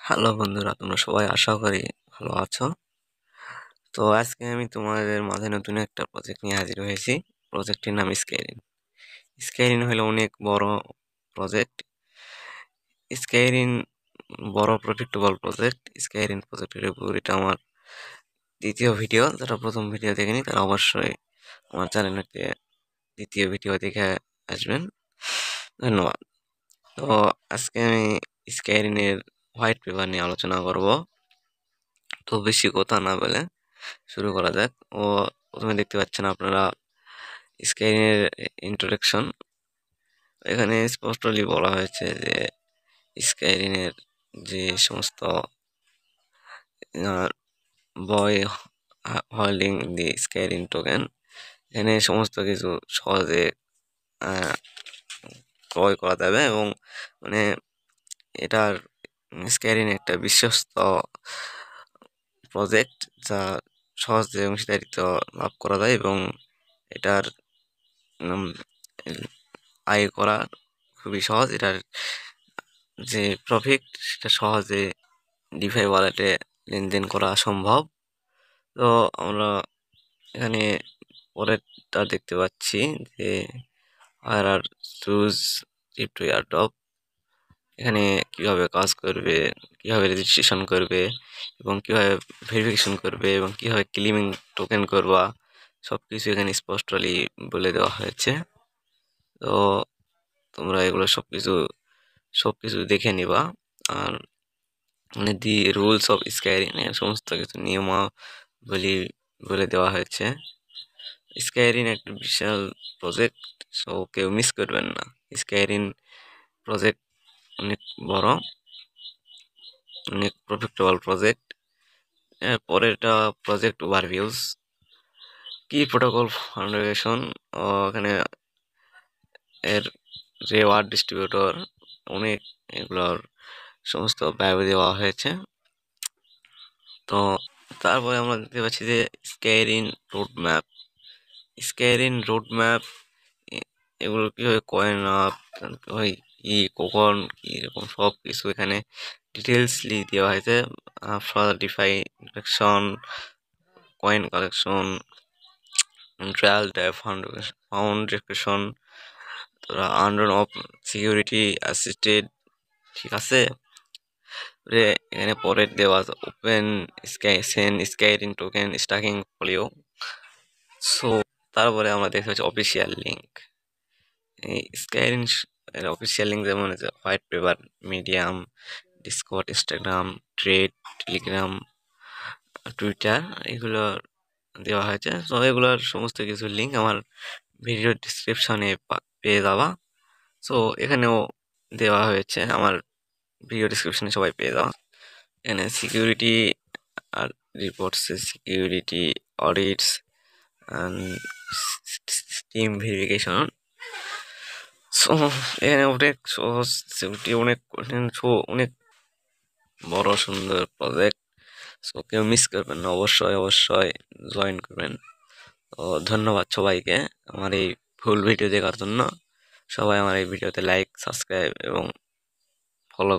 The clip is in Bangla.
হ্যালো বন্ধুরা, তোমরা সবাই আশা করি ভালো আছো। তো আজকে আমি তোমাদের মাঝে নতুন একটা প্রজেক্ট নিয়ে হাজির হয়েছি। প্রজেক্টটির নাম স্কাইরিন। স্কাইরিন হলো অনেক বড় প্রজেক্ট। স্কাইরিন বড় প্রফিটেবল প্রজেক্ট। স্কাইরিন প্রজেক্টের উপর এটা আমার দ্বিতীয় ভিডিও। যারা প্রথম ভিডিও দেখেনি তারা অবশ্যই আমার চ্যানেলকে দ্বিতীয় ভিডিও দেখে আসবেন। ধন্যবাদ। তো আজকে আমি স্কাইরিনের হোয়াইট পেপার নিয়ে আলোচনা করব। তো বেশি কথা না বলে শুরু করা যাক। ও প্রথমে দেখতে পাচ্ছেন আপনারা স্কাইনের ইন্ট্রোডাকশন। এখানে স্পষ্টলি বলা হয়েছে যে স্কাইরিনের যে সমস্ত বয় হোল্ডিং দি স্কাইরিন টোকেন, এখানে সমস্ত কিছু সহজে আহ, ক্রয় করা যাবে এবং মানে এটার স্কাইরিন একটা বিশ্বস্ত প্রজেক্ট যা সহজে অংশীদারিত্ব লাভ করা যায় এবং এটার উম, আয় করা খুবই সহজ। এটার যে প্রফিট সেটা সহজে ডিফাই ওয়ালেটে লেনদেন করা সম্ভব। তো আমরা এখানে পরেরটা দেখতে পাচ্ছি যে আর আর চুজ ক্রিপ্টো এয়ারড্রপ। এখানে কিভাবে কাজ করবে, কিভাবে রেজিস্ট্রেশন করবে এবং কিভাবে ভেরিফিকেশন করবে এবং কিভাবে ক্লেমিং টোকেন করবা, সবকিছু এখানে স্পষ্টলি বলে দেওয়া হয়েছে। তো তোমরা এগুলো সবকিছু দেখে নিবা। আর মানে দি রুলস অফ স্কাইরিন সমস্ত কিছু নিয়মাবলী বলে দেওয়া হয়েছে। স্কাইরিন একটা বিশাল প্রজেক্ট, সো কেউ মিস করবেন না। স্কাইরিন প্রজেক্ট অনেক বড়, অনেক প্রফিটেবল প্রজেক্ট। পরেরটা প্রজেক্ট ওভারভিউজ। কি প্রোটোকল ফাউন্ডেশন, এখানে এর রেওয়ার্ড ডিস্ট্রিবিউটর, অনেক এগুলোর সমস্ত ব্যয় দেওয়া হয়েছে। তো তারপরে আমরা দেখতে পাচ্ছি যে স্কাইরিন রোড ম্যাপ। স্কাইরিন রোড ম্যাপ এগুলো কীভাবে কয়েন আপ হয়, কি কখন এরকম সব কিছু এখানে ডিটেলসলি দেওয়া হয়েছে। Further defy collection, coin collection, trial type foundation, তোরা আন্ডার অফ সিকিউরিটি অ্যাসিস্টেড, ঠিক আছে। এখানে পরের দেওয়া আছে ওপেন স্কাইরিন টোকেন স্টাকিং ফোলিও। সো তারপরে আমরা দেখতে পাচ্ছি অফিসিয়াল লিঙ্ক। এই স্কাইরিন এর অফিসিয়াল লিঙ্ক যেমন আছে white paper, medium, Discord, Instagram, trade, Telegram, Twitter, এগুলো দেওয়া হয়েছে। তো এগুলোর সমস্ত কিছু লিঙ্ক আমার ভিডিও ডিসক্রিপশনে পেয়ে যাবা। সো এখানেও দেওয়া হয়েছে, আমার ভিডিও ডিসক্রিপশনে সবাই পেয়ে যাওয়া। এখানে সিকিউরিটি আর reports, security audits and team verification. So এখানে অনেক সহজ, সিকিউরিটি অনেক কঠিন, সো অনেক বড় সুন্দর প্রজেক্ট। সো কেউ মিস করবেন না, অবশ্যই জয়েন করবেন। তো ধন্যবাদ সবাইকে আমার এই ফুল ভিডিও দেখার জন্য। সবাই আমার এই ভিডিওতে লাইক, সাবস্ক্রাইব এবং ফলো